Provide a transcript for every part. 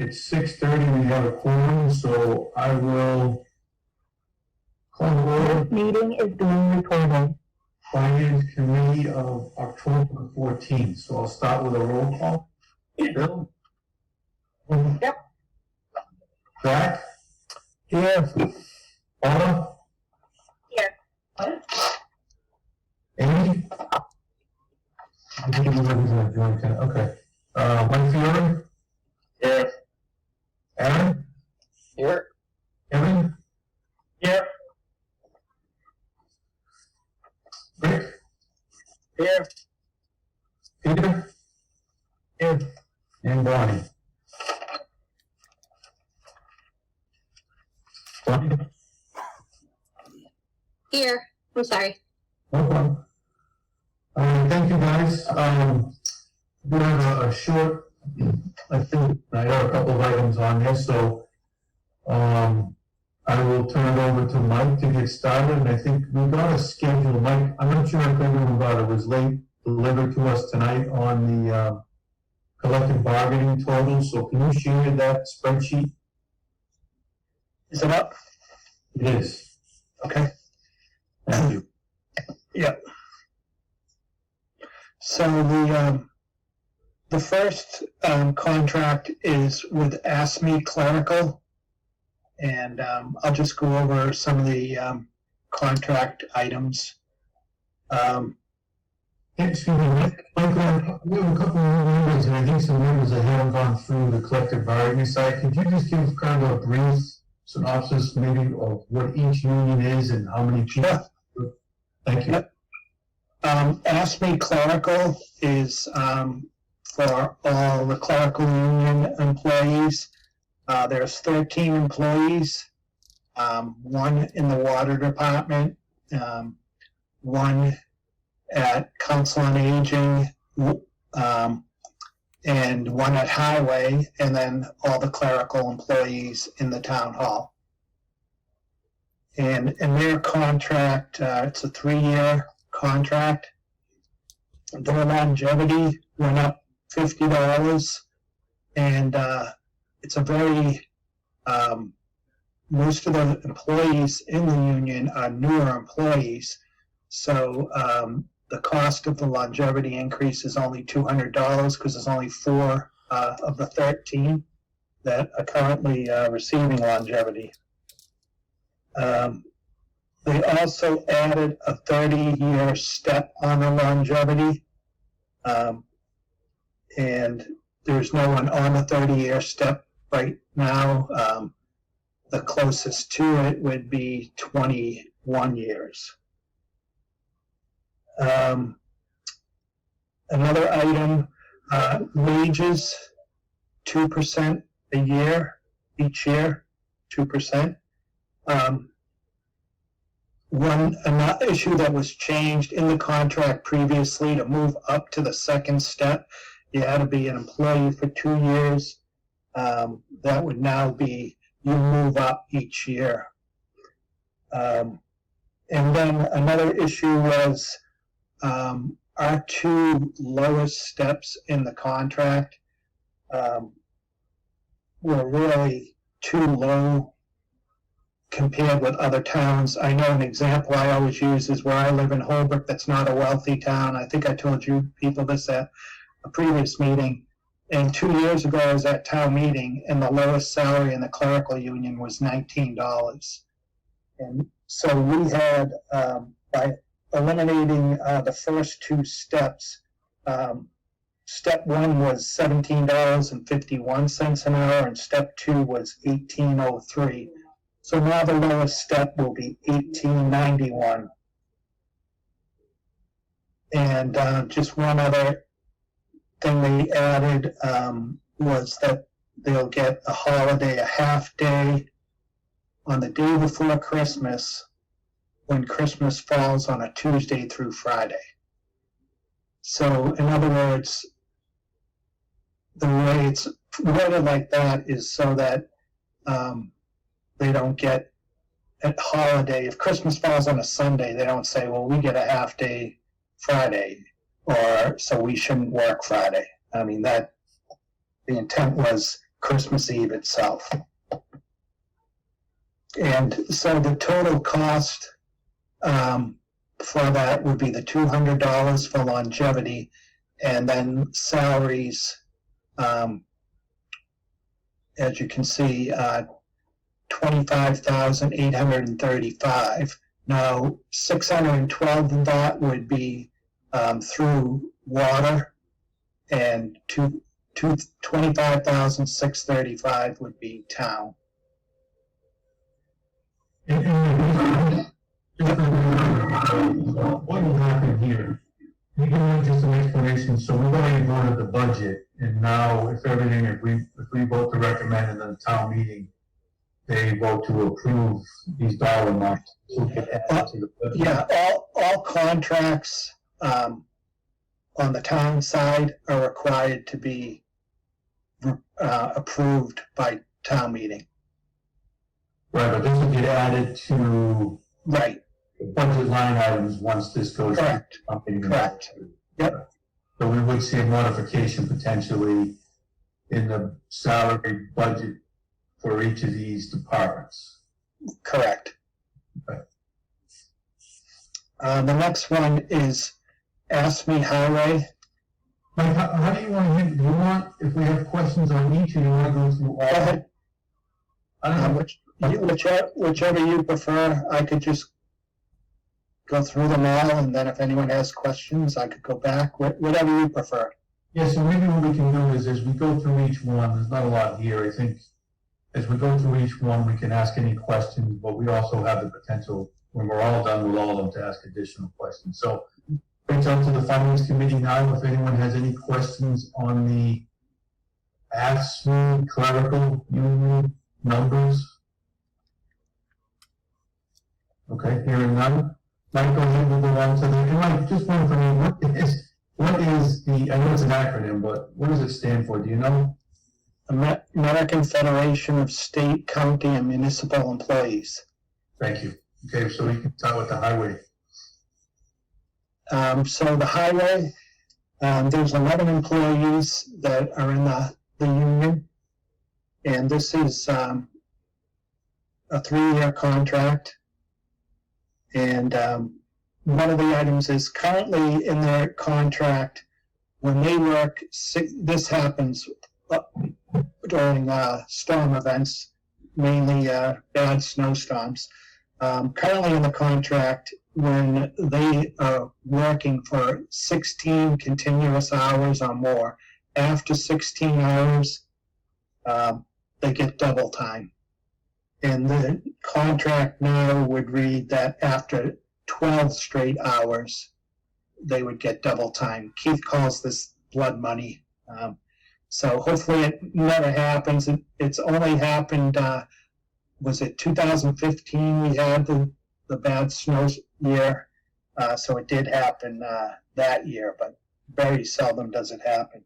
it's 6:30, we have a quorum, so I will call the order. This meeting is being recorded. Finance Committee of October 14th, so I'll start with a roll call. Bill? Yep. Zach? Here. Paula? Here. What? Amy? I think everybody's gonna join, okay. Mike Fiore? Here. Aaron? Here. Kevin? Here. Rick? Here. Peter? Here. And Bonnie? Bonnie? Here. I'm sorry. No problem. Thank you, guys. We have a short, I think, I have a couple of items on here, so I will turn it over to Mike to get started, and I think we got a schedule. Mike, I'm not sure if everyone got it. It was late delivered to us tonight on the collective bargaining total, so can you share that spreadsheet? Is it up? It is. Okay. Thank you. Yeah. So the first contract is with ASME Clerical, and I'll just go over some of the contract items. Excuse me, Mike, we have a couple of new members, and I think some members that haven't gone through the collective bargaining side. Could you just give kind of a brief synopsis maybe of what each union is and how many people? Sure. Thank you. Yep. ASME Clerical is for all the clerical union employees. There's 13 employees, one in the water department, one at Council on Aging, and one at Highway, and then all the clerical employees in the town hall. And in their contract, it's a 3-year contract. Their longevity went up $50, and it's a very, most of the employees in the union are newer employees, so the cost of the longevity increase is only $200 because there's only 4 of the 13 that are currently receiving longevity. They also added a 30-year step on the longevity, and there's no one on the 30-year step right now. The closest to it would be 21 years. Another item, wages, 2% a year, each year, 2%. Another issue that was changed in the contract previously to move up to the second step, you had to be an employee for 2 years. That would now be, you move up each year. And then another issue was our 2 lowest steps in the contract were really too low compared with other towns. I know an example I always use is where I live in Holbrook. That's not a wealthy town. I think I told you people this at a previous meeting. And 2 years ago, I was at town meeting, and the lowest salary in the clerical union was $19. And so we had, by eliminating the first 2 steps, step 1 was $17.51 an hour, and step 2 was $18.03. So now the lowest step will be $18.91. And just one other thing they added was that they'll get a holiday, a half day on the day before Christmas, when Christmas falls on a Tuesday through Friday. So in other words, the way it's worded like that is so that they don't get a holiday. If Christmas falls on a Sunday, they don't say, well, we get a half day Friday, or so we shouldn't work Friday. I mean, that the intent was Christmas Eve itself. And so the total cost for that would be the $200 for longevity, and then salaries, as you can see, $25,835. Now, 612 of that would be through water, and 25,635 would be town. What will happen here? You can just an explanation. So we've already voted the budget, and now if we vote to recommend in the town meeting, they vote to approve these dollar amounts. So we can add to the budget. Yeah, all contracts on the town side are required to be approved by town meeting. Right, but this will get added to Right. the budget line items once this goes. Correct. To the company. Correct. Yep. So we would see a modification potentially in the salary budget for each of these departments. Correct. Okay. The next one is Ask Me Highway. Mike, how do you want to handle, do you want, if we have questions on each, or do you want to go through all? Go ahead. I don't know. Whichever you prefer. I could just go through them all, and then if anyone has questions, I could go back. Whatever you prefer. Yeah, so maybe what we can do is, as we go through each one, there's not a lot here, I think, as we go through each one, we can ask any questions, but we also have the potential, when we're all done with all of them, to ask additional questions. So, reach out to the Finance Committee now if anyone has any questions on the ASME clerical union numbers. Okay, hearing none. Mike, go ahead and move on to the, and Mike, just one for me, what is the, I know it's an acronym, but what does it stand for? Do you know? American Federation of State, County, and Municipal Employees. Thank you. Okay, so we can start with the highway. So the highway, there's 11 employees that are in the union, and this is a 3-year contract. And one of the items is currently in their contract, when they work, this happens during storm events, mainly bad snowstorms. Currently in the contract, when they are working for 16 continuous hours or more, after 16 hours, they get double time. And the contract now would read that after 12 straight hours, they would get double time. Keith calls this blood money. So hopefully it never happens. It's only happened, was it 2015 we had the bad snow year? So it did happen that year, but very seldom does it happen.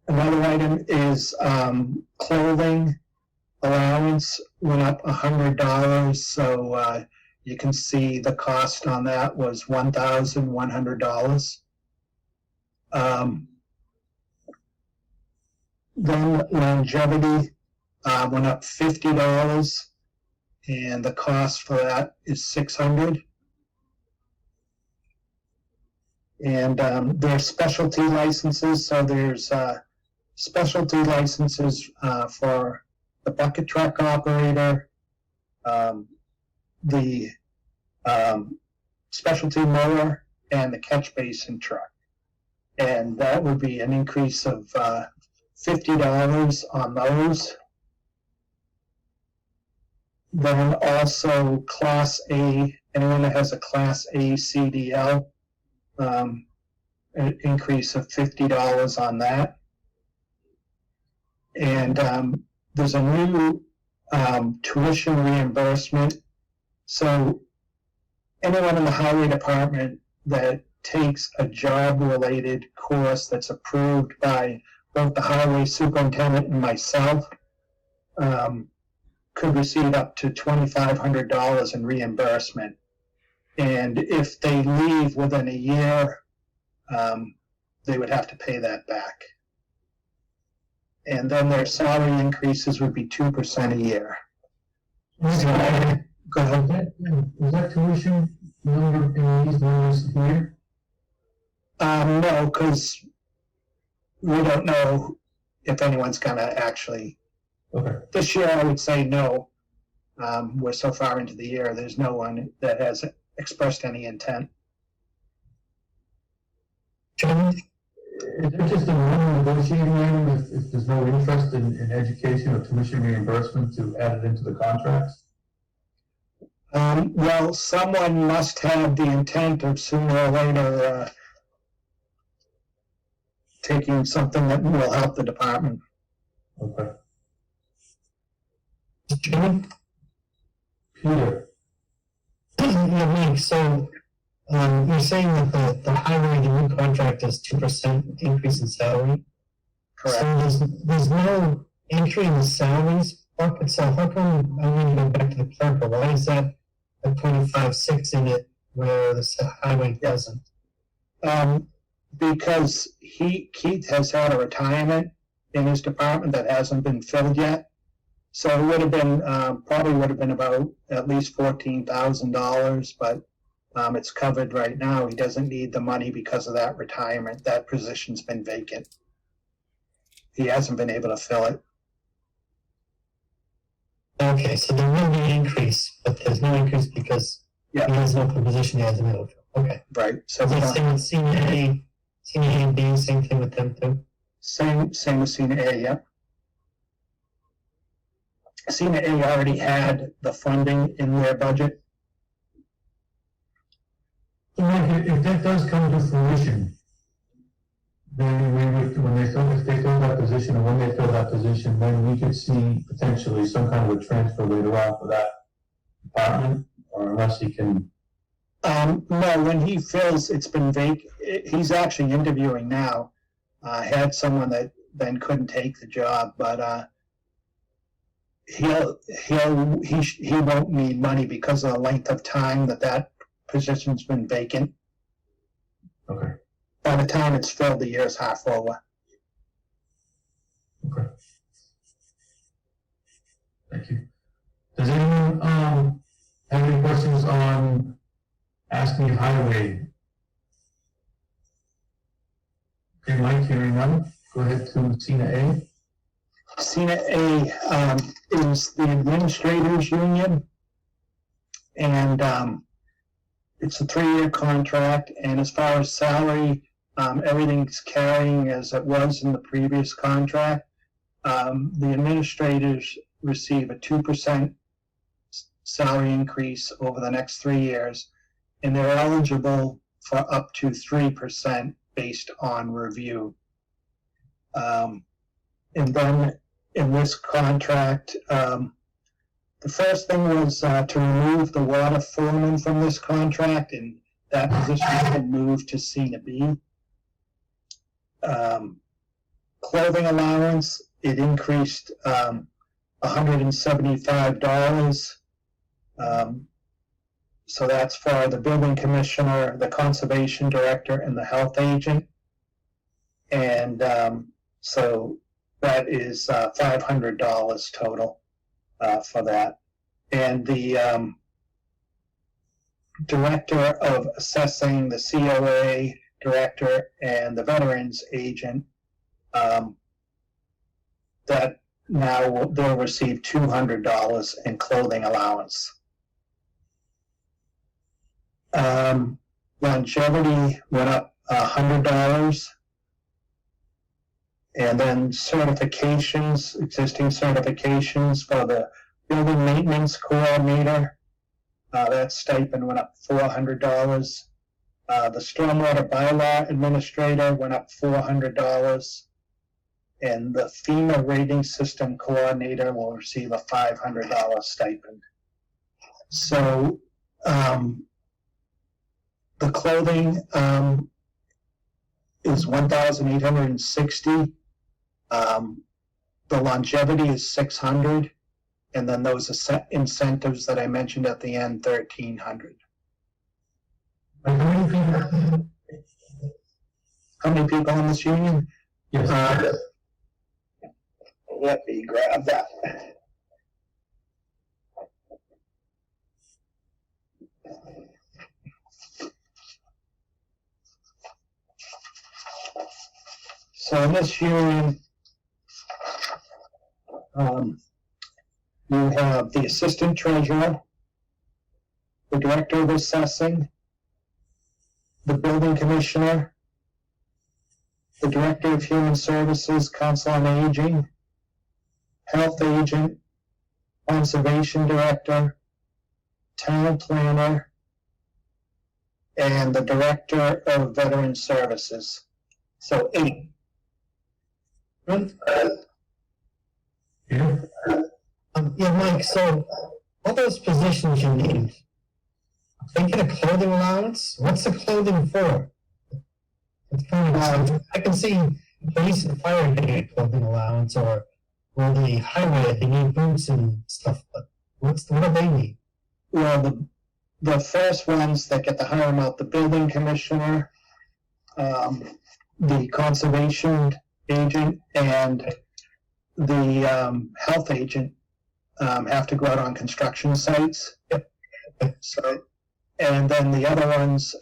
Another item is clothing allowance went up $100, so you can see the cost on that was $1,100. Then longevity went up $50, and the cost for that is $600. And there are specialty licenses, so there's specialty licenses for the bucket truck operator, the specialty mower, and the catch basin truck. And that would be an increase of $50 on those. Then also Class A, anyone that has a Class A CDL, an increase of $50 on that. And there's a new tuition reimbursement. So anyone in the highway department that takes a job-related course that's approved by both the highway superintendent and myself could receive up to $2,500 in reimbursement. And if they leave within a year, they would have to pay that back. and then their salary increases would be 2% a year. Go ahead. Is that tuition number in these numbers here? No, because we don't know if anyone's gonna actually, Okay. this year I would say no. We're so far into the year, there's no one that has expressed any intent. John, is it just a normal negotiating item if there's no interest in education or tuition reimbursement to add it into the contracts? Well, someone must have the intent of sooner or later taking something that will help the department. Okay. Chairman? Peter, Yeah, Mike, so, you're saying that the highway, the new contract is 2% increase in salary? Correct. So there's no entry in the salaries bucket, so how come, I need to go back to the clerk, but why is that a 25.6 in it where the highway doesn't? Because Keith has had a retirement in his department that hasn't been filled yet. So it would have been, probably would have been about at least $14,000, but it's covered right now. He doesn't need the money because of that retirement. That position's been vacant. He hasn't been able to fill it. Okay, so there will be an increase, but there's no increase because he has an open position he hasn't been able to fill. Okay. Right. So Is that same with senior A and B, same thing with them too? same with Senior A, yep. Senior A already had the funding in their budget. so Mike, if that does come to fruition, then we would, if they fill that position, or when they fill that position, then we could see potentially some kind of a transfer later on for that department, or unless he can. No, when he fills, it's been vacant. He's actually interviewing now. Had someone that then couldn't take the job, but he won't need money because of the length of time that position's been vacant. Okay. By the time it's filled, the year's half over. Okay. Thank you. Does anyone have any questions on asking highway? Okay, Mike, hearing none, go ahead to Cena A. Cena A is the administrators union, and it's a 3-year contract. And as far as salary, everything's carrying as it was in the previous contract. The administrators receive a 2% salary increase over the next 3 years, and they're eligible for up to 3% based on review. And then in this contract, the first thing was to remove the water foreman from this contract, and that position has been moved to Cena B. Clothing allowance, it increased $175. So that's for the building commissioner, the conservation director, and the health agent. And so that is $500 total for that. And the director of assessing, the COA director, and the veterans agent, that now they'll receive $200 in clothing allowance. Longevity went up $100. And then certifications, existing certifications for the building maintenance coordinator, that stipend went up $400. The stormwater bylaw administrator went up $400. And the FEMA rating system coordinator will receive a $500 stipend. So the clothing is $1,860. The longevity is $600, and then those incentives that I mentioned at the end, $1,300. How many people? How many people in this union? Yes. let me grab that. So in this union, you have the assistant treasurer, the director of assessing, the building commissioner, the director of human services, council on aging, health agent, conservation director, town planner, and the director of veteran services. So 8. Right? Yeah, Yeah, Mike, so all those positions you named, they get a clothing allowance? What's the clothing for? It's kind of, I can see police and fire getting a clothing allowance, or the highway, they need boots and stuff, but what do they need? Well, the first ones that get the higher amount, the building commissioner, the conservation agent, and the health agent have to go out on construction sites. Yep. So, and then the other ones,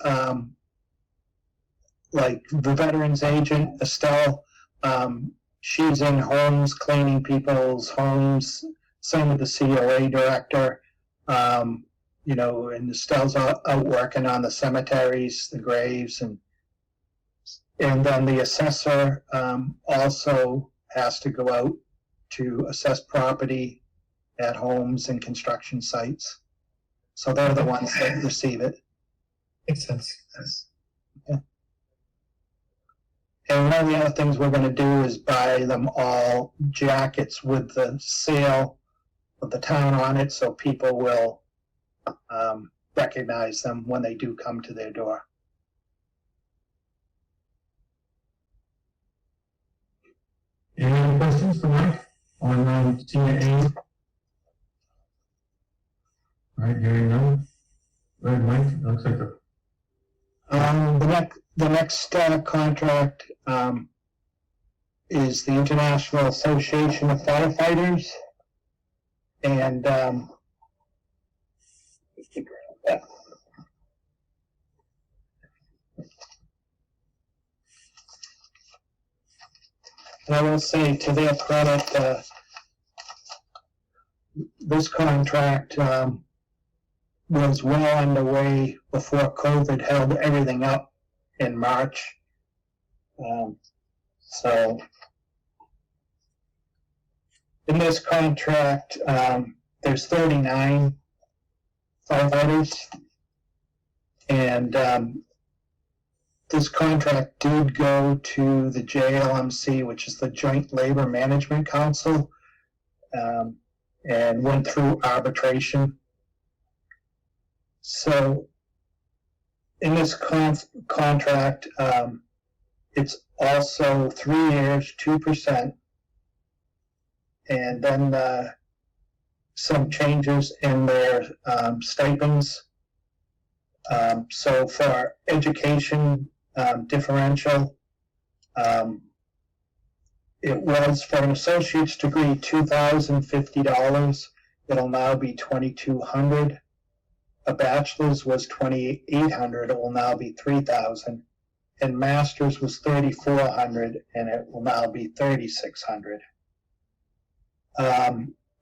like the veterans agent, Estelle, she's in homes, cleaning people's homes. Same with the COA director. You know, and Estelle's out working on the cemeteries, the graves, and then the assessor also has to go out to assess property at homes and construction sites. So they're the ones that receive it. Makes sense. Yeah. And one of the other things we're going to do is buy them all jackets with the seal of the town on it, so people will recognize them when they do come to their door. any other questions for Mike on senior aid? All right, hearing none. Go ahead, Mike, looks like The next contract is the International Association of Firefighters, and and I will say, to their credit, this contract was well underway before COVID held everything up in March. So in this contract, there's 39 firefighters, and this contract did go to the JLMC, which is the Joint Labor Management Council, and went through arbitration. So in this contract, it's also 3 years, 2%, and then some changes in their stipends. So for education differential, it was for an associate's degree $2,050. It'll now be $2,200. A bachelor's was $2,800. It will now be $3,000. And master's was $3,400, and it will now be $3,600.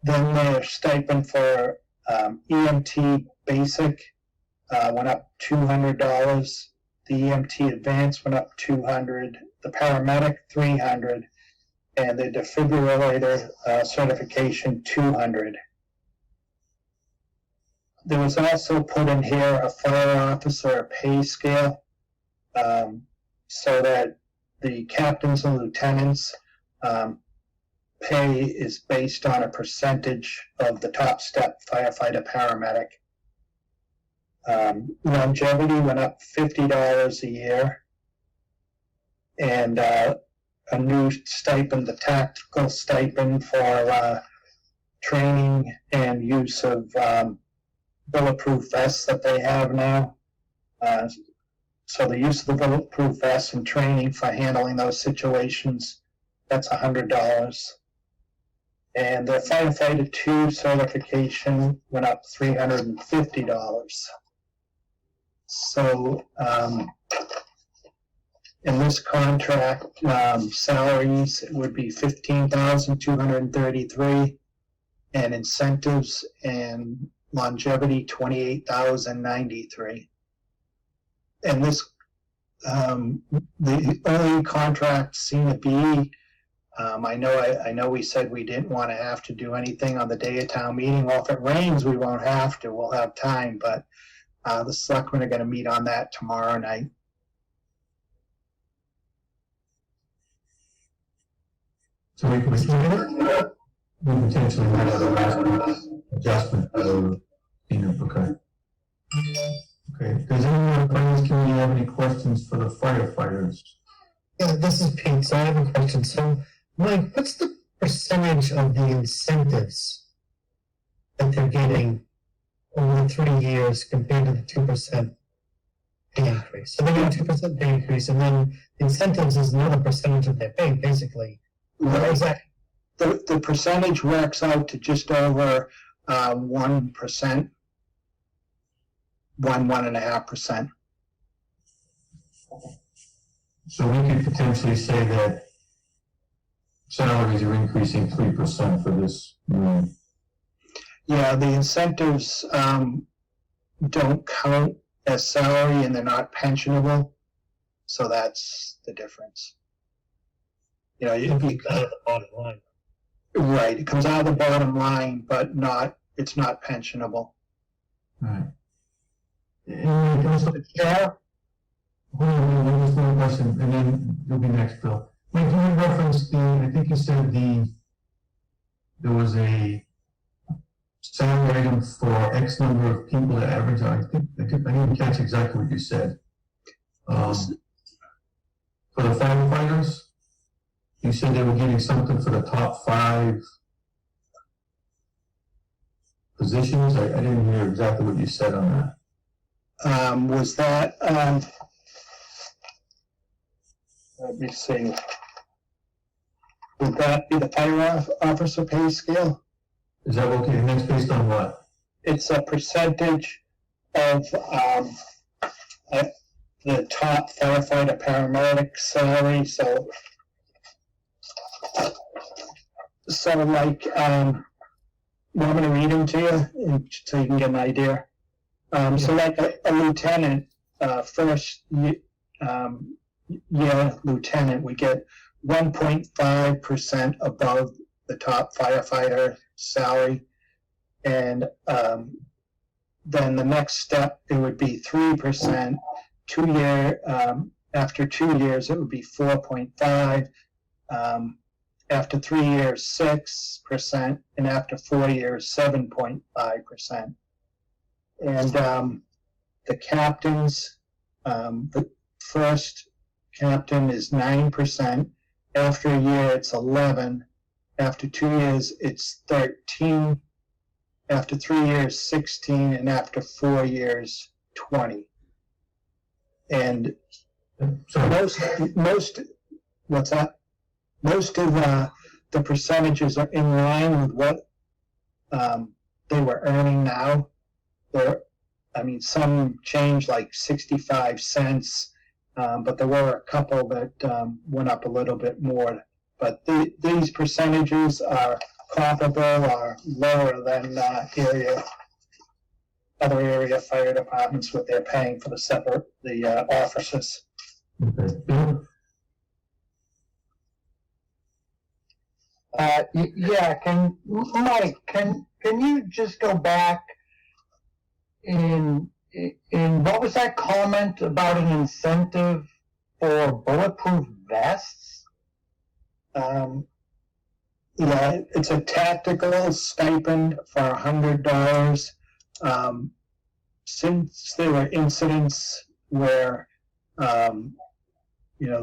Then their stipend for EMT basic went up $200. The EMT advanced went up $200. The paramedic $300, and the defibrillator certification $200. There was also put in here a fire officer pay scale, so that the captains and lieutenants pay is based on a percentage of the top step firefighter paramedic. Longevity went up $50 a year, and a new stipend, the tactical stipend for training and use of bulletproof vests that they have now. So the use of the bulletproof vests and training for handling those situations, that's $100. And their firefighter 2 certification went up $350. So, in this contract, salaries would be $15,233, and incentives and longevity $28,093. And this, the early contract seen to be, I know we said we didn't want to have to do anything on the day of town meeting. Well, if it rains, we won't have to. We'll have time, but the selectmen are going to meet on that tomorrow night. So we potentially have a last adjustment for okay. Okay. Does anyone on the finance committee have any questions for the firefighters? Yeah, this is Pete, so I have a question. So, Mike, what's the percentage of the incentives that they're getting over the 3 years compared to the 2% pay increase? So they're getting 2% pay increase, and then incentives is another percentage of their pay, basically. What is that? The percentage works out to just over 1%, 1.5%. So we could potentially say that salaries are increasing 3% for this year. Yeah, the incentives don't count as salary and they're not pensionable, so that's the difference. You know, Out of the bottom line. Right, it comes out of the bottom line, but it's not pensionable. Right. And also, Chair? Hold on, just one question, and then you'll be next, Bill. Mike, can you reference I think you said there was a salary item for X number of people that average, I didn't catch exactly what you said. For the firefighters? You said they were getting something for the top 5 positions. I didn't hear exactly what you said on that. Was that, let me see. Would that be the fire officer pay scale? Is that okay? And that's based on what? It's a percentage of the top firefighter paramedic salary. So like, want me to read them to you so you can get an idea? So like a lieutenant, first year lieutenant, we get 1.5% above the top firefighter salary. And then the next step, it would be 3%. After 2 years, it would be 4.5. After 3 years, 6%, and after 4 years, 7.5%. And the captains, the first captain is 9%. After a year, it's 11. After 2 years, it's 13. After 3 years, 16, and after 4 years, 20. And most, what's that? Most of the percentages are in line with what they were earning now. Some change like 65 cents, but there were a couple that went up a little bit more. But these percentages are comparable or lower than other area fire departments, what they're paying for the officers. Okay. Mike, can you just go back in what was that comment about an incentive for bulletproof vests? It's a tactical stipend for $100. Since there were incidents where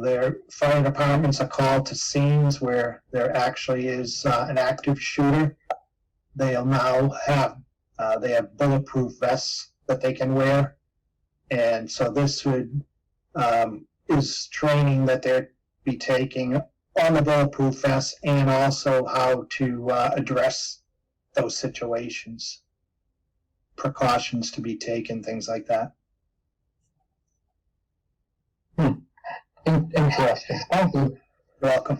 their fire departments are called to scenes where there actually is an active shooter, they'll now have bulletproof vests that they can wear, and so this is training that they'd be taking on the bulletproof vest and also how to address those situations, precautions to be taken, things like that. Interesting. Thank you. You're welcome.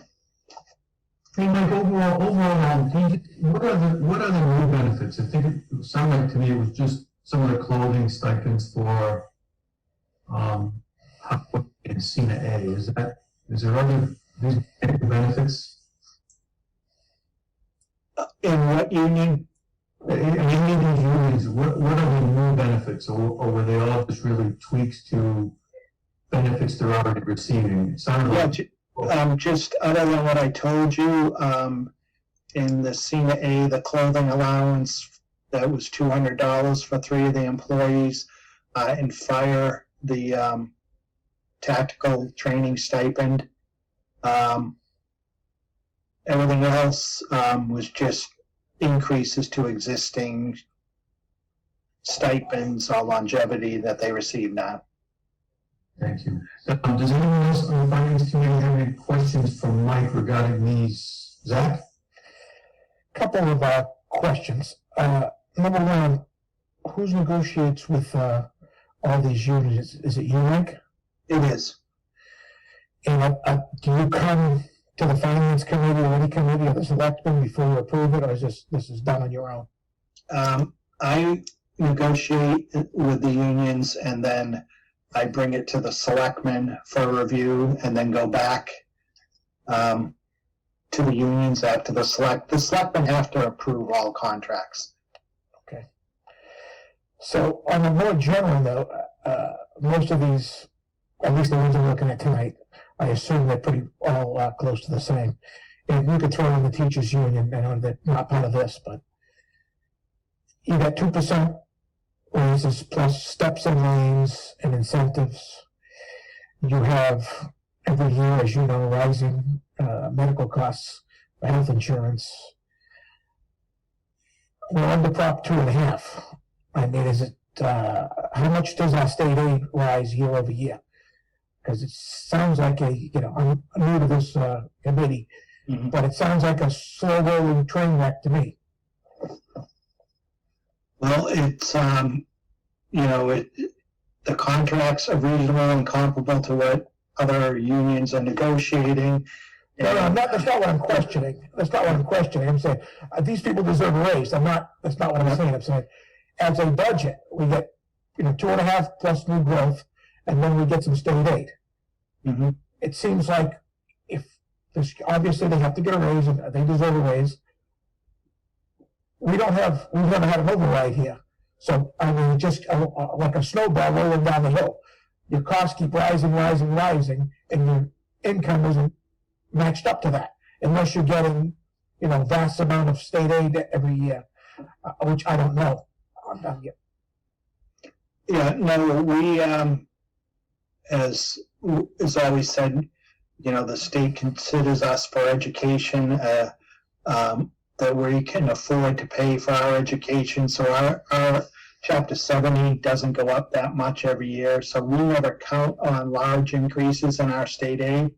Hey, Mike, overall, what are the new benefits? I think it sounded like to me it was just some of the clothing stipends for, in Cena A. Is there other these benefits? In what union? In any of these unions, what are the new benefits, or were they all just really tweaks to benefits they're already receiving? It sounded like Just other than what I told you, in the Cena A, the clothing allowance, that was $200 for 3 of the employees. In fire, the tactical training stipend. Everything else was just increases to existing stipends or longevity that they receive now. Thank you. Does anyone else on the finance committee have any questions for Mike regarding these? Zach? Couple of questions. Number one, who negotiates with all these unions? Is it you, Mike? It is. And do you come to the finance committee or any committee or the selectmen before you approve it, or is this is done on your own? I negotiate with the unions, and then I bring it to the selectmen for review, and then go back to the unions after the selectmen have to approve all contracts. Okay. So on a more general note, most of these, at least the ones I'm looking at tonight, I assume they're pretty all close to the same. And you could throw in the teachers union, I know they're not part of this, but you got 2% raises plus steps and lanes and incentives. You have every year, as you know, rising medical costs, health insurance. We're under Prop 2.5. I mean, is it, how much does our state aid rise year over year? Because it sounds like I'm new to this committee, but it sounds like a slow rolling train wreck to me. Well, it's, the contracts are reasonable and comparable to what other unions are negotiating. No, that's not what I'm questioning. That's not what I'm questioning. I'm saying, these people deserve a raise. That's not what I'm saying. I'm saying, as a budget, we get, 2.5 plus new growth, and then we get some state aid. Mm-hmm. It seems like if this, obviously they have to get a raise, and they deserve a raise. We've never had an override here. So, I mean, just like a snowball rolling down the hill. Your costs keep rising, and your income isn't matched up to that, unless you're getting, vast amount of state aid every year, which I don't know. Yeah, no, we, as is always said, the state considers us for education, that we can afford to pay for our education. So our Chapter 70 doesn't go up that much every year. So we never count on large increases in our state aid.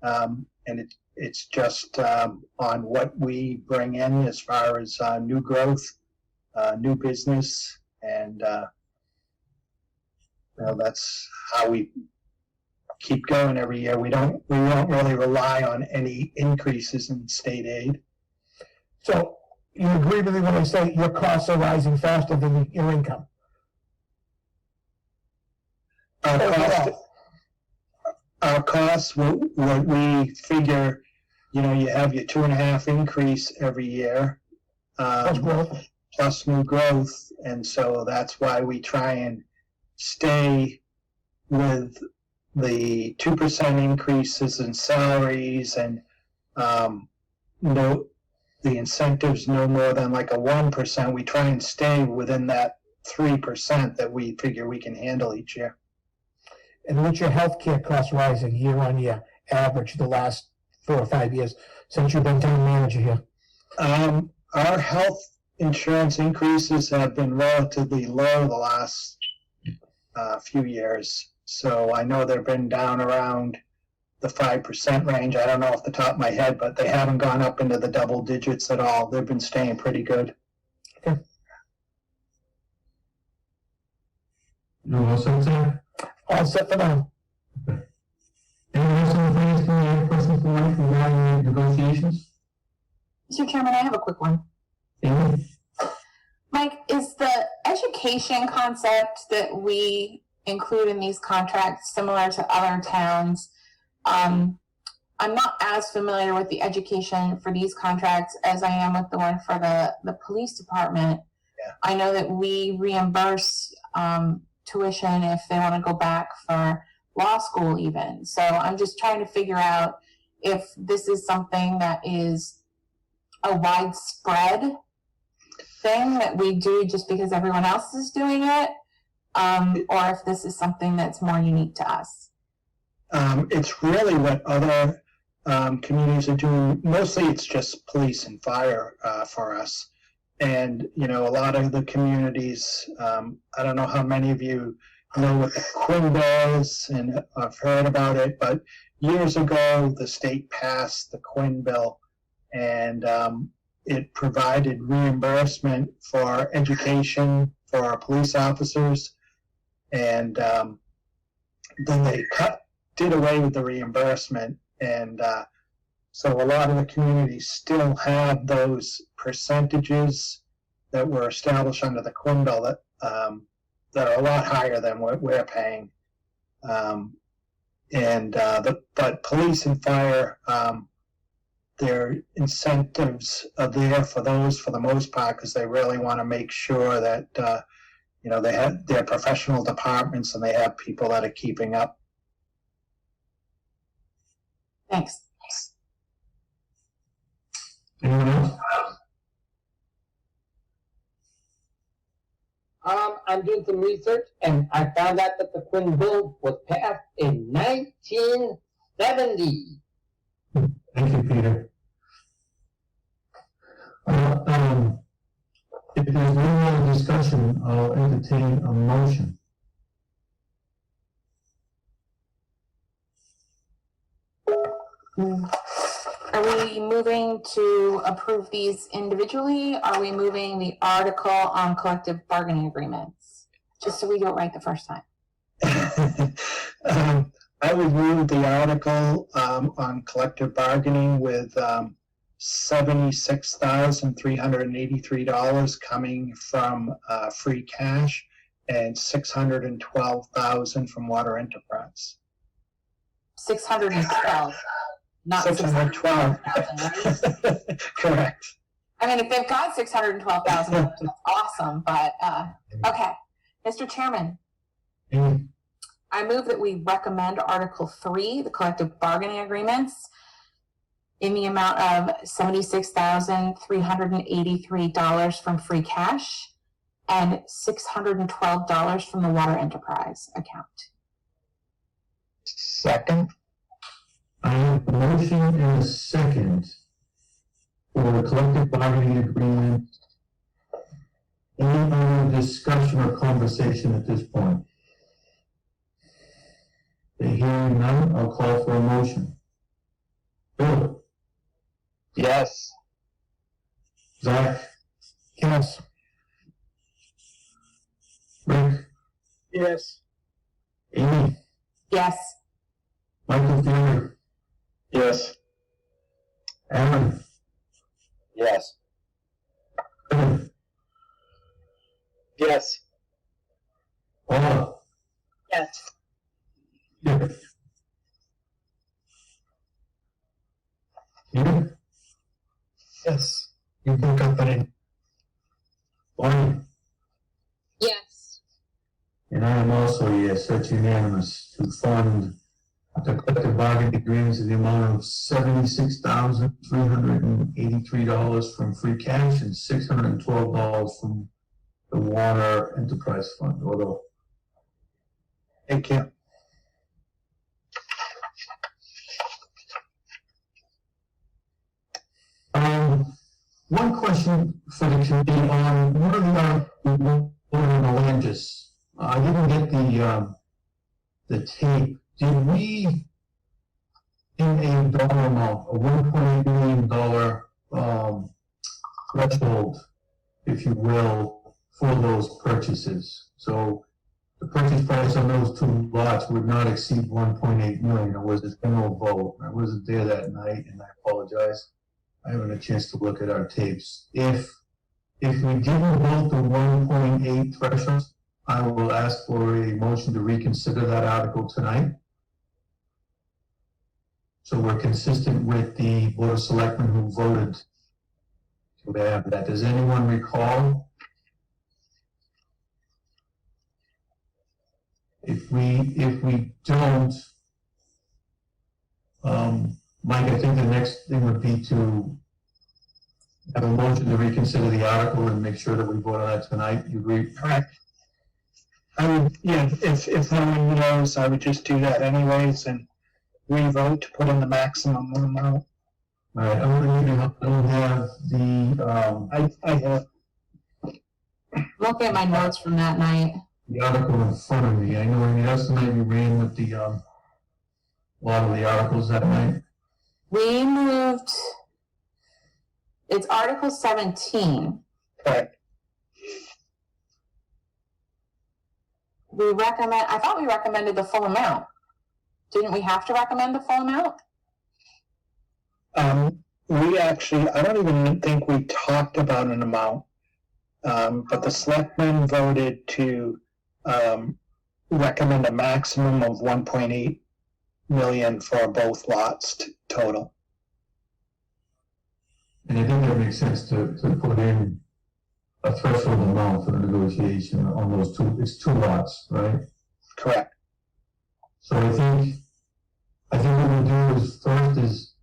And it's just on what we bring in as far as new growth, new business, and that's how we keep going every year. We don't really rely on any increases in state aid. So you agree with me when I say your costs are rising faster than your income? Our costs, what we figure, you have your 2.5 increase every year, Plus growth. plus new growth, and so that's why we try and stay with the 2% increases in salaries, and the incentives no more than like a 1%. We try and stay within that 3% that we figure we can handle each year. And what's your healthcare costs rising year on year, average the last 4 or 5 years since you've been town manager here? Our health insurance increases have been relatively low the last few years. So I know they've been down around the 5% range. I don't know off the top of my head, but they haven't gone up into the double digits at all. They've been staying pretty good. You all set, Sam? All set for now. Anyone else on the finance committee have questions for Mike regarding negotiations? Mr. Chairman, I have a quick one. Amy? Mike, is the education concept that we include in these contracts similar to other towns? I'm not as familiar with the education for these contracts as I am with the one for the police department. Yeah. I know that we reimburse tuition if they want to go back for law school even. So I'm just trying to figure out if this is something that is a widespread thing that we do just because everyone else is doing it, or if this is something that's more unique to us. It's really what other communities are doing. Mostly it's just police and fire for us. And, you know, a lot of the communities, I don't know how many of you know what the Quinn Bill is and have heard about it, but years ago, the state passed the Quinn Bill, and it provided reimbursement for education for our police officers. And then they did away with the reimbursement. And so a lot of the communities still have those percentages that were established under the Quinn Bill that are a lot higher than what we're paying. But police and fire, their incentives are there for those for the most part because they really want to make sure that you know, they have their professional departments and they have people that are keeping up. Thanks. Anyone else? I'm doing some research, and I found out that the Quinn Bill was passed in 1970. Thank you, Peter. If there's no more discussion, I'll entertain a motion. Are we moving to approve these individually? Are we moving the article on collective bargaining agreements? Just so we do it right the first time. I would move the article on collective bargaining with $76,383 coming from free cash and $612,000 from water enterprise. 612, not 612. 612,000, right? Correct. I mean, if they've got 612,000, that's awesome, but, okay. Mr. Chairman, I move that we recommend Article 3, the collective bargaining agreements, in the amount of $76,383 from free cash and $612 from the water enterprise account. Second. I have a motion and a second for the collective bargaining agreement. Any other discussion or conversation at this point? Hearing none, I'll call for a motion. Bill? Yes. Zach? Yes. Rick? Yes. Amy? Yes. Michael Fury? Yes. Aaron? Yes. Kevin? Yes. Paula? Yes. Yeah. You? Yes. You broke up on it. Bonnie? Yes. And I am also a yes, that's unanimous to fund the collective bargaining agreements in the amount of $76,383 from free cash and $612 from the water enterprise fund, although. Thank you. One question for the committee on one of the Landis. I didn't get the tape. Did we in a dollar amount, a $1.8 million threshold, if you will, for those purchases. So the purchase price on those two lots would not exceed 1.8 million. It was a general vote. I wasn't there that night, and I apologize. I haven't had a chance to look at our tapes. If we didn't vote the 1.8 threshold, I will ask for a motion to reconsider that article tonight. So we're consistent with the Board of Selectmen who voted to have that. Does anyone recall? If we don't, Mike, I think the next thing would be to have a motion to reconsider the article and make sure that we vote on that tonight. You agree? Correct. I would, yeah, if no one knows, I would just do that anyways and re-vote to put in the maximum amount. All right, I don't have I have, Look at my notes from that night. the article in front of me. I know in the estimate we ran with the a lot of the articles that night. We moved, it's Article 17. correct. I thought we recommended the full amount. Didn't we have to recommend the full amount? We actually, I don't even think we talked about an amount. But the selectmen voted to recommend a maximum of 1.8 million for both lots total. And I think that makes sense to put in a threshold amount for the negotiation on those two. It's two lots, right? Correct. So I think what we'll do is first is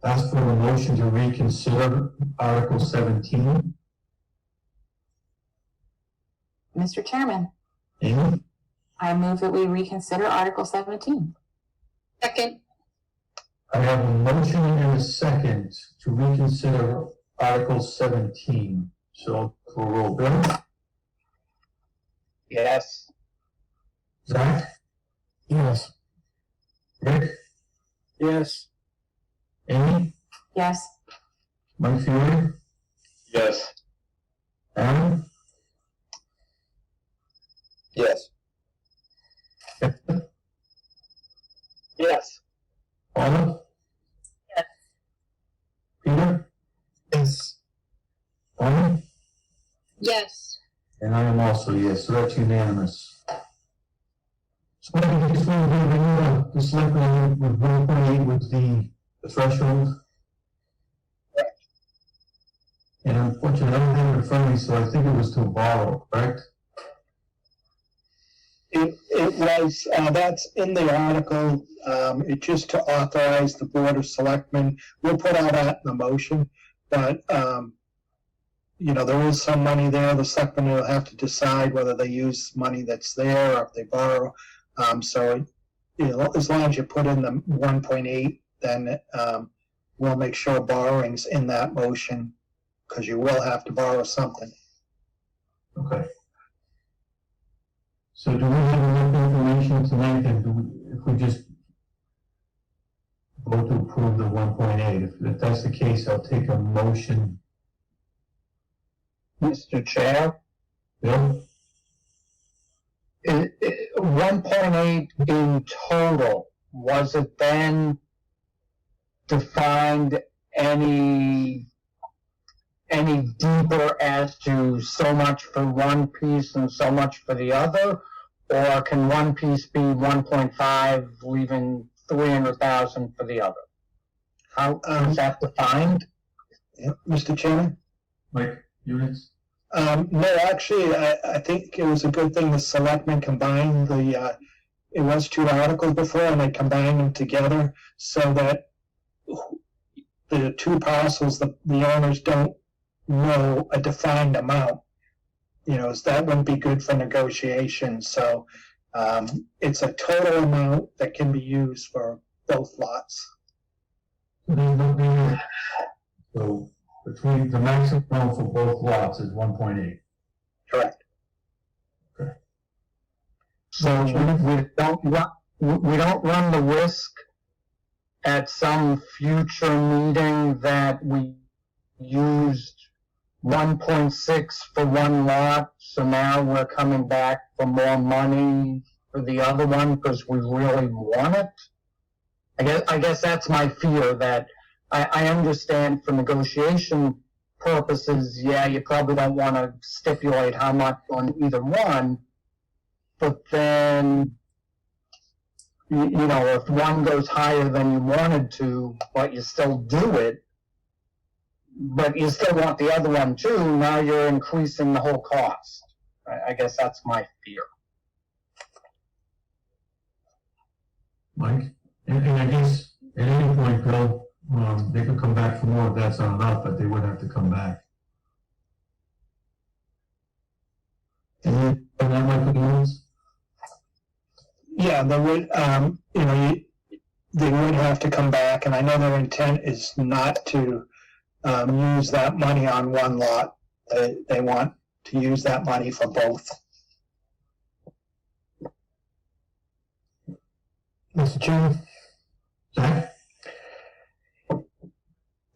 ask for a motion to reconsider Article 17. Mr. Chairman, Amy? I move that we reconsider Article 17. Second. I have a motion and a second to reconsider Article 17. So for roll, Bill? Yes. Zach? Yes. Rick? Yes. Amy? Yes. Mike Fiore? Yes. Aaron? Yes. Yes. Paula? Yes. Peter? Yes. Tony? Yes. And I am also yes, so that's unanimous. So I just want to give the selectmen with 1.8 with the threshold. And unfortunately, I don't have it in front of me, so I think it was to borrow, correct? It was, that's in the article, it just to authorize the Board of Selectmen. We'll put all that in the motion, but, you know, there is some money there. The selectmen will have to decide whether they use money that's there or if they borrow. So, you know, as long as you put in the 1.8, then we'll make sure borrowing's in that motion, because you will have to borrow something. Okay. So do we have enough information tonight that if we just vote to approve the 1.8, if that's the case, I'll take a motion. Mr. Chair, Bill? 1.8 in total, was it then defined any deeper as to so much for one piece and so much for the other? Or can one piece be 1.5, leaving 300,000 for the other? How is that defined? Yeah, Mr. Chairman? Mike, units? No, actually, I think it was a good thing the selectmen combined it was two articles before, and they combined them together so that the two parcels, the owners don't know a defined amount. You know, that wouldn't be good for negotiation. So it's a total amount that can be used for both lots. So between the maximum amount for both lots is 1.8. Correct. So we don't run the risk at some future meeting that we used 1.6 for one lot, so now we're coming back for more money for the other one because we really want it? I guess that's my fear, that I understand for negotiation purposes, yeah, you probably don't want to stipulate how much on either one, but then, you know, if one goes higher than you wanted to, but you still do it, but you still want the other one too, now you're increasing the whole cost. I guess that's my fear. Mike? And I guess at any point, Bill, they could come back for more if that's not enough, but they would have to come back. And that might be yours? Yeah, they would, they would have to come back, and I know their intent is not to use that money on one lot. They want to use that money for both. Mr. Chairman? Zach?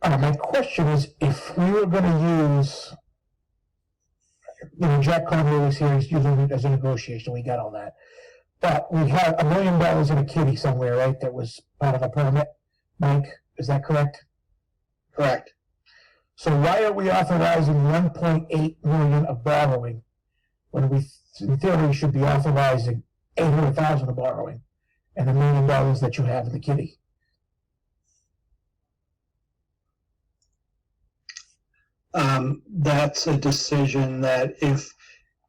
My question is, if we were gonna use, Jack Conway was here, he's using it as a negotiation, we got all that. But we had $1 million in a kitty somewhere, right, that was part of a permit, Mike, is that correct? Correct. So why are we authorizing 1.8 million of borrowing when we, in theory, should be authorizing 800,000 of borrowing and $1 million that you have in the kitty? That's a decision that if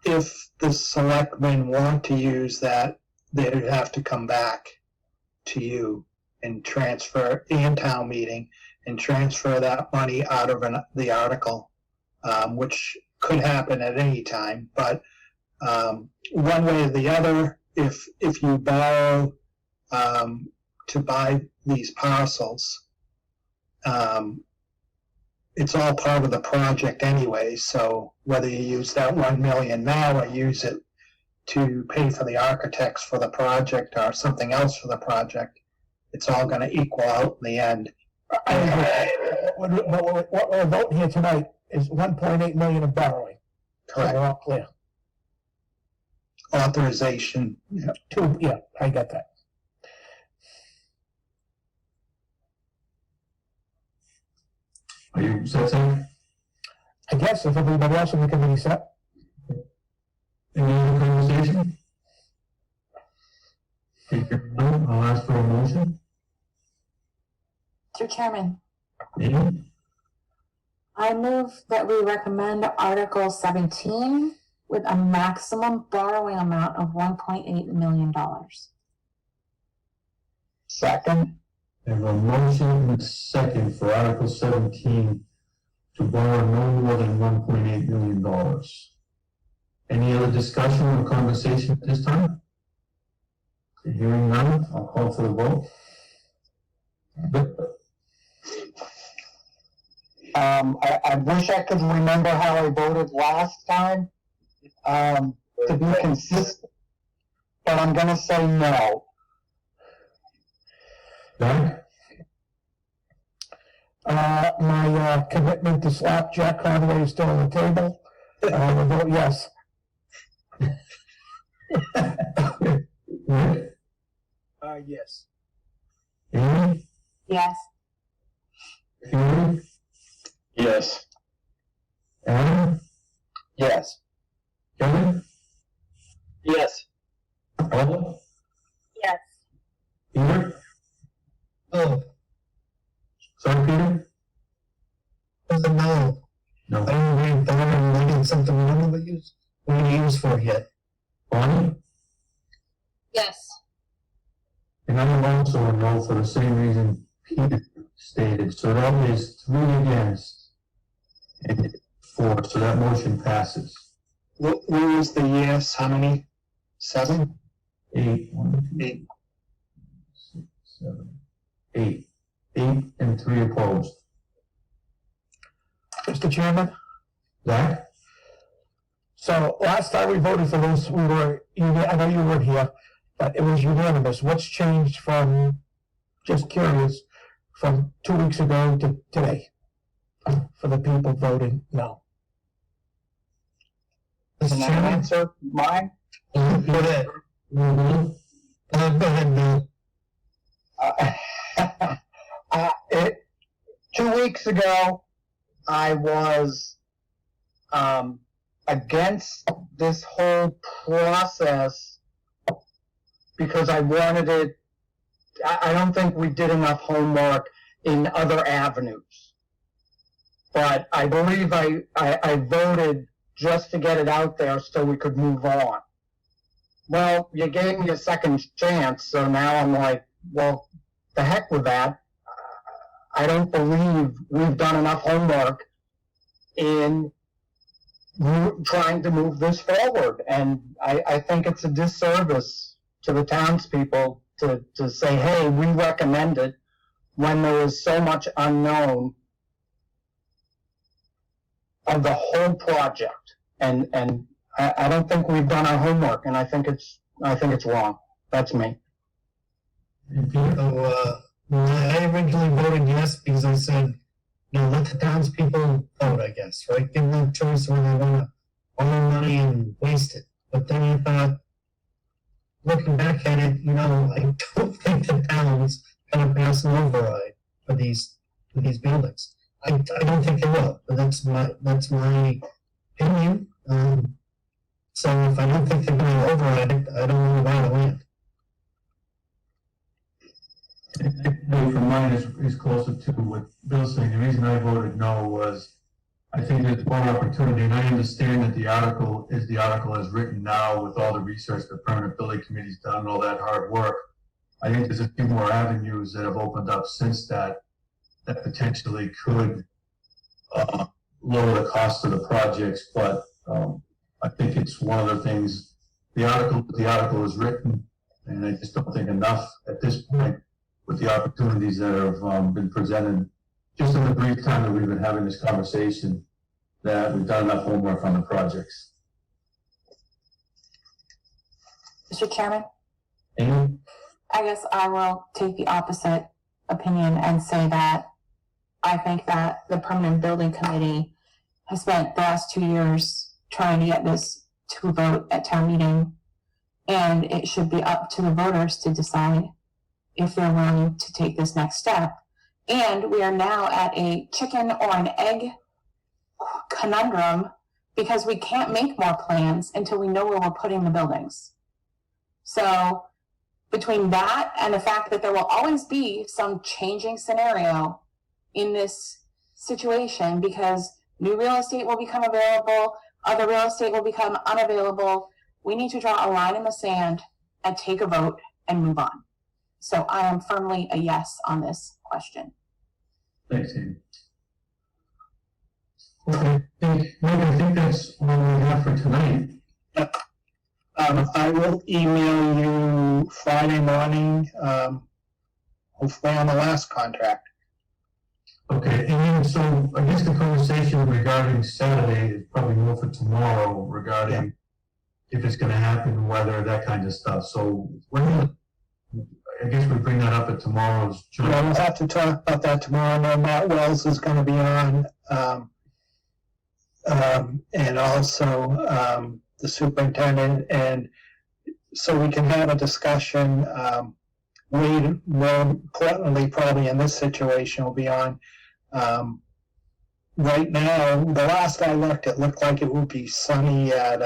the selectmen want to use that, they'd have to come back to you and transfer, and town meeting, and transfer that money out of the article, which could happen at any time. But one way or the other, if you borrow to buy these parcels, it's all part of the project anyway, so whether you use that 1 million now or use it to pay for the architects for the project or something else for the project, it's all going to equal out in the end. What we're voting here tonight is 1.8 million of borrowing. So Correct. we're all clear. Authorization. Yeah. Yeah, I got that. Are you set, Sam? I guess if everybody else in the committee set. Any other conversation? Take your time, I'll ask for a motion. Mr. Chairman, Amy? I move that we recommend Article 17 with a maximum borrowing amount of $1.8 million. Second? I have a motion and a second for Article 17 to borrow no more than $1.8 million. Any other discussion or conversation at this time? Hearing none, I'll call for the vote. I wish I could remember how I voted last time, to be consistent, but I'm gonna say no. Doug? My commitment to slap Jack Conway is still on the table. I will vote yes. Rick? Yes. Amy? Yes. Henry? Yes. Adam? Yes. Kevin? Yes. Paula? Yes. Peter? Oh, Sorry, Peter? no. No. I don't read something we haven't used. We haven't used for yet. Bonnie? Yes. And I'm also a no for the same reason Peter stated. So that is 3 against and 4, so that motion passes. What was the yes? How many? 7? 8, 1, 2, 8. 6, 7, 8. 8 and 3 opposed. Mr. Chairman, Zach? so last time we voted for this, I know you weren't here, but it was unanimous. What's changed from, just curious, from 2 weeks ago to today for the people voting no. Mr. Can I Chairman? answer mine? Go ahead. Go ahead, Bill. It 2 weeks ago, I was against this whole process because I wanted it. I don't think we did enough homework in other avenues. But I believe I voted just to get it out there so we could move on. Well, you gave me a second chance, so now I'm like, well, the heck with that. I don't believe we've done enough homework in trying to move this forward. And I think it's a disservice to the townspeople to say, hey, we recommend it when there was so much unknown of the whole project. And I don't think we've done our homework, and I think it's wrong. That's me. So, I originally voted yes because I said, let the townspeople vote, I guess, right? Give them a choice whether they want to own money and waste it. But then I thought, looking back at it, I don't think the town's going to pass an override for these buildings. I don't think they will, but that's my opinion. So if I don't think they're going to override it, I don't want to buy the land. For mine is closer to what Bill's saying. The reason I voted no was I think there's more opportunity, and I understand that the article as written now with all the research the permanent building committee's done and all that hard work. I think there's a few more avenues that have opened up since that potentially could lower the cost of the projects, but I think it's one of the things, the article is written, and I just don't think enough at this point with the opportunities that have been presented just in the brief time that we've been having this conversation, that we've done enough homework on the projects. Mr. Chairman, Amy? I guess I will take the opposite opinion and say that I think that the permanent building committee has spent the last 2 years trying to get this to a vote at town meeting, and it should be up to the voters to decide if they're willing to take this next step. And we are now at a chicken or an egg conundrum because we can't make more plans until we know where we're putting the buildings. So between that and the fact that there will always be some changing scenario in this situation because new real estate will become available, other real estate will become unavailable, we need to draw a line in the sand and take a vote and move on. So I am firmly a yes on this question. Thanks, Amy. Okay, I think that's all we have for tonight. I will email you Friday morning, hopefully on the last contract. Okay, and then so I guess the conversation regarding Saturday is probably more for tomorrow regarding if it's going to happen, weather, that kind of stuff. So I guess we bring that up at tomorrow's. Yeah, we'll have to talk about that tomorrow. I know Matt Wells is going to be on, and also the superintendent, and so we can have a discussion. Wade, more importantly, probably in this situation, will be on. Right now, the last I looked, it looked like it would be sunny at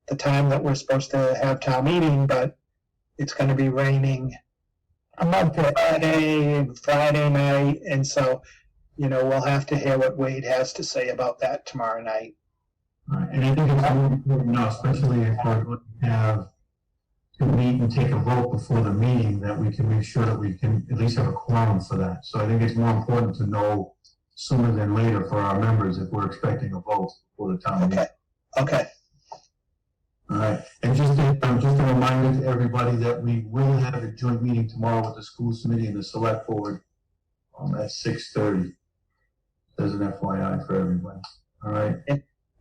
the time that we're supposed to have town meeting, but it's going to be raining Friday night, and so, we'll have to hear what Wade has to say about that tomorrow night. All right, and I think it's important now, especially if we're going to have to meet and take a vote before the meeting, that we can make sure that we can at least have a quorum for that. So I think it's more important to know sooner than later for our members if we're expecting a vote before the town meeting. Okay. All right, and just a reminder to everybody that we will have a joint meeting tomorrow with the schools committee and the select board at 6:30. There's an FYI for everybody. All right.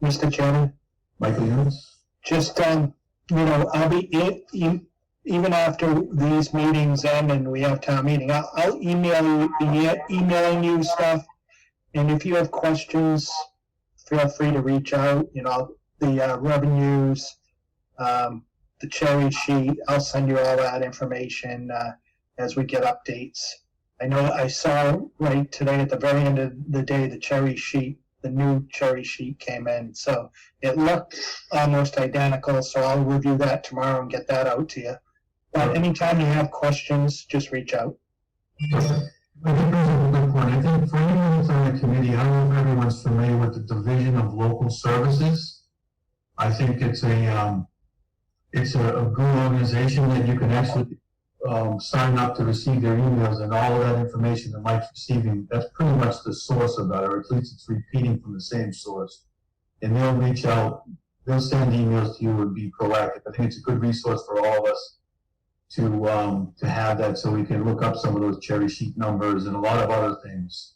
Mr. Chairman? Michael Yunus? Just, I'll be even after these meetings end and we have town meeting, I'll email you, be emailing you stuff. And if you have questions, feel free to reach out, you know, the revenues, the cherry sheet, I'll send you all that information as we get updates. I know I saw right today at the very end of the day, the cherry sheet, the new cherry sheet came in. So it looked almost identical, so I'll review that tomorrow and get that out to you. But anytime you have questions, just reach out. I think that's a good point. I think for anyone who's on the committee, I don't know if everyone's familiar with the Division of Local Services. I think it's a good organization that you can actually sign up to receive their emails, and all of that information that Mike's receiving, that's pretty much the source of that, or at least it's repeating from the same source. And they'll reach out, they'll send emails to you and be proactive. I think it's a good resource for all of us to have that, so we can look up some of those cherry sheet numbers and a lot of other things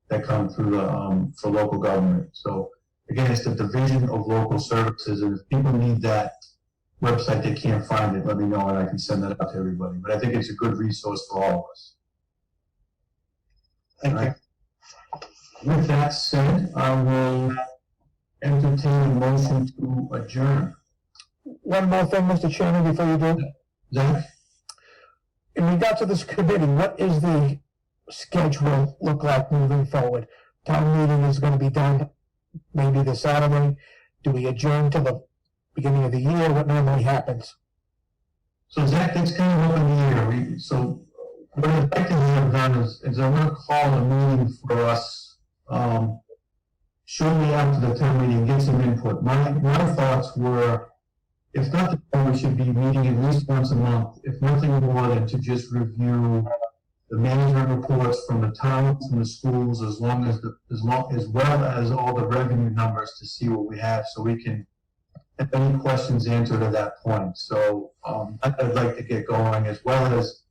that come through the for local government. So again, it's the Division of Local Services, and if people need that website, they can't find it, let me know and I can send that out to everybody. But I think it's a good resource for all of us. Thank you. With that said, I will entertain a motion to adjourn. One more thing, Mr. Chairman, before you do. Zach? In regard to this committee, what is the schedule look like moving forward? Town meeting is gonna be done maybe this Saturday. Do we adjourn to the beginning of the year? What normally happens? So Zach, that's kind of up in the air. So what I'd like to have done is I'm going to call a meeting for us shortly after the town meeting, get some input. My thoughts were, if nothing more, we should be meeting at least once a month, if nothing more than to just review the management reports from the towns and the schools, as well as all the revenue numbers to see what we have, so we can have any questions answered at that point. So I'd like to get going, as well as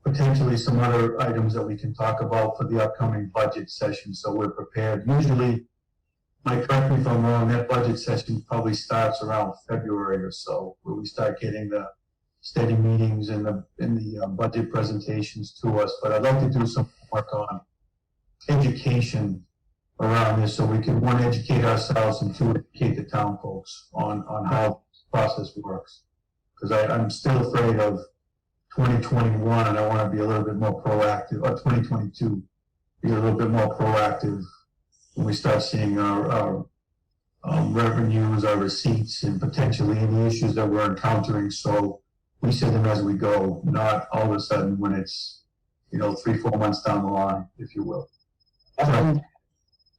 potentially some other items that we can talk about for the upcoming budget session, so we're prepared. Usually, Mike, correct me if I'm wrong, that budget session probably starts around February or so, where we start getting the steady meetings and the budget presentations to us. But I'd like to do some work on education around this, so we can, one, educate ourselves, and two, educate the town folks on how this process works. Because I'm still afraid of 2021, and I want to be a little bit more proactive, or 2022, be a little bit more proactive when we start seeing our revenues, our receipts, and potentially any issues that we're encountering. So we see them as we go, not all of a sudden when it's, 3-4 months down the line, if you will.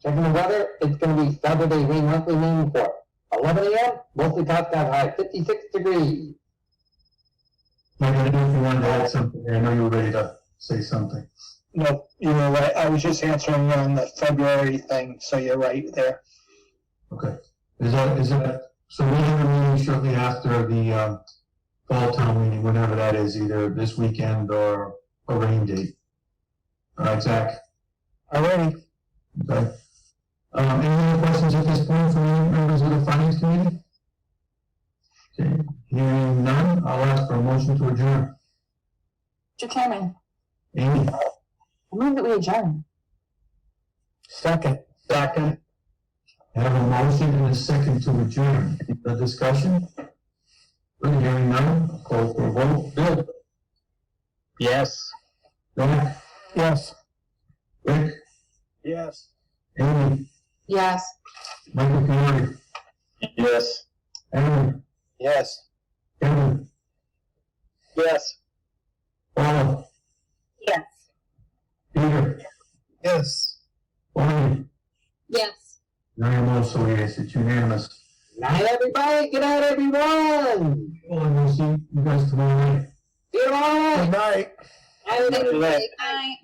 Checking the weather, it's gonna be Saturday rain monthly rain report. 11 a.m., mostly clouds got high, 56 degrees. Mike, I don't know if you wanted to add something. I know you were ready to say something. No, you were right. I was just answering on the February thing, so you're right there. Okay. Is that, so we have a meeting shortly after the fall town meeting, whenever that is, either this weekend or a rain date. All right, Zach? Alrighty. Okay. Any other questions at this point from any members of the finance committee? Okay, hearing none, I'll ask for a motion to adjourn. Mr. Chairman, Amy? I move that we adjourn. Second. Second. I have a motion and a second to adjourn. Any other discussion? Hearing none, I'll call for a vote. Bill? Yes. Zach? Yes. Rick? Yes. Amy? Yes. Michael Fiore? Yes. Aaron? Yes. Kevin? Yes. Paula? Yes. Peter? Yes. Bonnie? Yes. I am also yes, it's unanimous. Night, everybody. Good night, everyone. Well, and we'll see you guys tomorrow night. See you tomorrow night. Good night. Night, everybody. Good night.